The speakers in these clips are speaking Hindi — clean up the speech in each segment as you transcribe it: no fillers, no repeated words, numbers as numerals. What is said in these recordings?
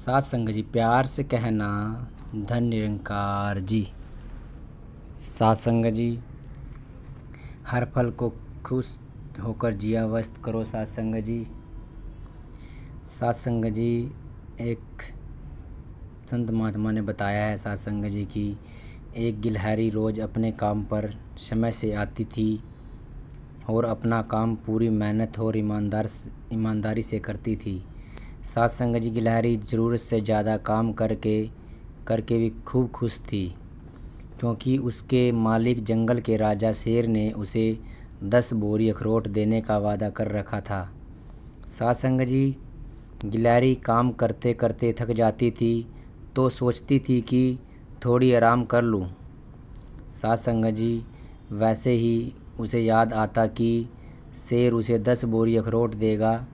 साथ संग जी प्यार से कहना धन निरंकार जी। साथ संग जी हर फल को खुश होकर जिया व्यस्त करो। साथ संग जी एक संत महात्मा ने बताया है साथ संग जी की एक गिलहरी रोज़ अपने काम पर समय से आती थी और अपना काम पूरी मेहनत और ईमानदारी से करती थी। साथ संग जी गिलहरी ज़रूरत से ज़्यादा काम करके भी खूब खुश थी, क्योंकि उसके मालिक जंगल के राजा शेर ने उसे 10 बोरी अखरोट देने का वादा कर रखा था। साथ संग जी गिलहरी काम करते करते थक जाती थी तो सोचती थी कि थोड़ी आराम कर लूँ। साथ संग जी वैसे ही उसे याद आता कि शेर उसे 10 बोरी अखरोट देगा।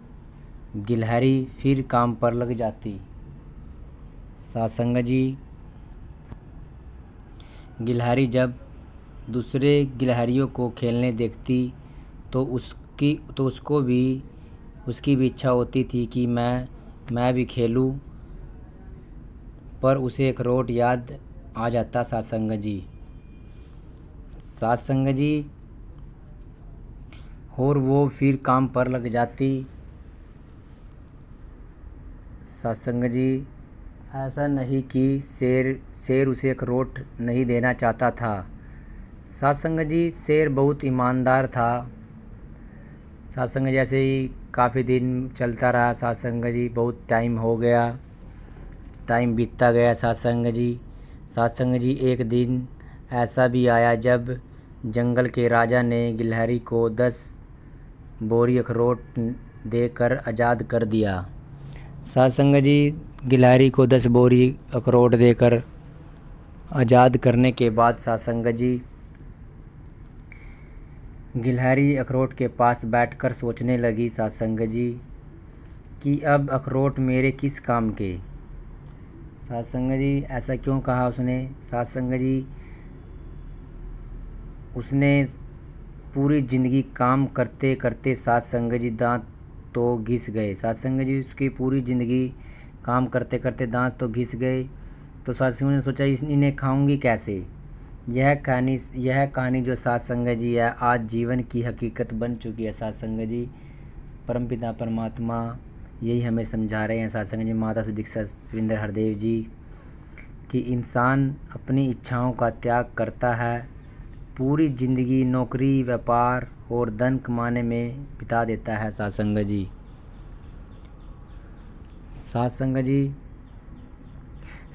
गिलहरी फिर काम पर लग जाती। साथ संग जी गिलहरी जब दूसरे गिलहरियों को खेलने देखती तो उसकी भी इच्छा होती थी कि मैं भी खेलूं, पर उसे अखरोट याद आ जाता। साथ संग जी और वो फिर काम पर लग जाती। साथ संग जी ऐसा नहीं कि शेर उसे अखरोट नहीं देना चाहता था। साथ संग जी शेर बहुत ईमानदार था। साथ संग जी ऐसे ही काफ़ी दिन चलता रहा। साथ संग जी बहुत टाइम हो गया, टाइम बीतता गया। साथ संग जी एक दिन ऐसा भी आया जब जंगल के राजा ने गिलहरी को 10 बोरी अखरोट देकर आज़ाद कर दिया। साथ संग जी गिलहरी को 10 बोरी अखरोट देकर आज़ाद करने के बाद साथ संग जी गिलहरी अखरोट के पास बैठकर सोचने लगी साथ संग जी कि अब अखरोट मेरे किस काम के। साथ संग जी ऐसा क्यों कहा उसने। साथ संग जी उसने पूरी ज़िंदगी काम करते करते साथ संग जी दांत तो घिस गए। साथ संग जी उसकी पूरी ज़िंदगी काम करते करते दांत तो घिस गए, तो साथ संग जी ने सोचा इन्हें खाऊंगी कैसे। यह कहानी जो साथ संग जी है आज जीवन की हकीकत बन चुकी है। साथ संग जी परमपिता परमात्मा यही हमें समझा रहे हैं। साथ संग जी माता सुदीक्षा सविंदर हरदेव जी कि इंसान अपनी इच्छाओं का त्याग करता है, पूरी ज़िंदगी नौकरी व्यापार और धन कमाने में बिता देता है। साथ संग जी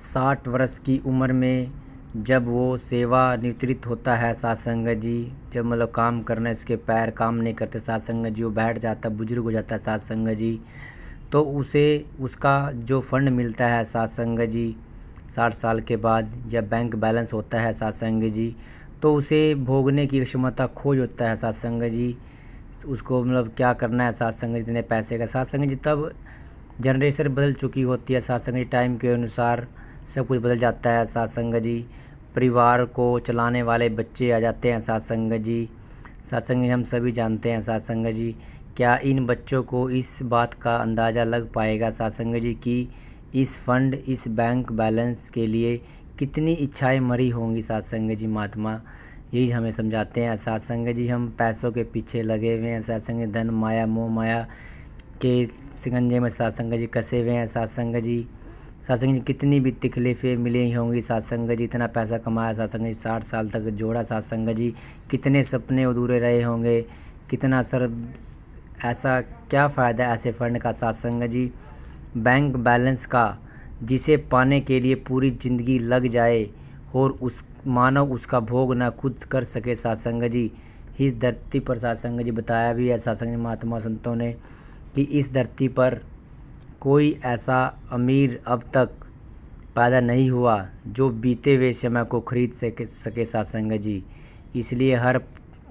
60 वर्ष की उम्र में जब वो सेवानिवृत्त होता है, साथ संग जी जब मतलब काम करना उसके पैर काम नहीं करते, साथ संग जी वो बैठ जाता, बुजुर्ग हो जाता है। साथ संग जी तो उसे उसका जो फंड मिलता है साथ संग जी 60 साल के बाद जब बैंक बैलेंस होता है साथ संग जी, तो उसे भोगने की क्षमता खो जाता है। साथ संग जी उसको मतलब क्या करना है साथ संग जी इतने पैसे का। साथ संग जी तब जनरेशन बदल चुकी होती है। साथ संग जी टाइम के अनुसार सब कुछ बदल जाता है। साथ संग जी परिवार को चलाने वाले बच्चे आ जाते हैं। साथ संग जी हम सभी जानते हैं। साथ संग जी क्या इन बच्चों को इस बात का अंदाज़ा लग पाएगा साथ संग जी कि इस फंड इस बैंक बैलेंस के लिए कितनी इच्छाएं मरी होंगी। साथ संग जी महात्मा यही हमें समझाते हैं। साथ संग जी हम पैसों के पीछे लगे हुए हैं। साथ संग धन माया मोह माया के शिकंजे में साथ संग जी कसे हुए हैं। साथ संग जी कितनी भी तकलीफ़ें मिली होंगी। साथ संग जी इतना पैसा कमाया साथ संग जी 60 साल तक जोड़ा। साथ संग जी कितने सपने अधूरे रहे होंगे, कितना सर ऐसा क्या फ़ायदा ऐसे फ़ंड का। साथ संग जी बैंक बैलेंस का जिसे पाने के लिए पूरी ज़िंदगी लग जाए और उस मानव उसका भोग ना खुद कर सके। साथ संग जी इस धरती पर साथ संग जी बताया भी है साथ संग जी महात्मा संतों ने कि इस धरती पर कोई ऐसा अमीर अब तक पैदा नहीं हुआ जो बीते हुए समय को खरीद सके। साथ संग जी इसलिए हर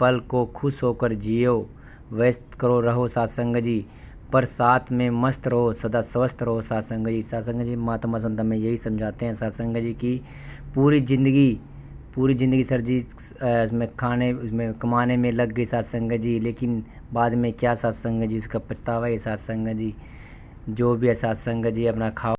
पल को खुश होकर जियो, व्यस्त करो रहो साथ संग जी, पर साथ में मस्त रहो, सदा स्वस्थ रहो। साथ संग जी महात्मा संत में यही समझाते हैं साथ संग जी की पूरी ज़िंदगी सर जी उसमें कमाने में लग गई साथ संग जी, लेकिन बाद में क्या साथ संग जी उसका पछतावा है। साथ संग जी जो भी है साथ संग जी अपना खाओ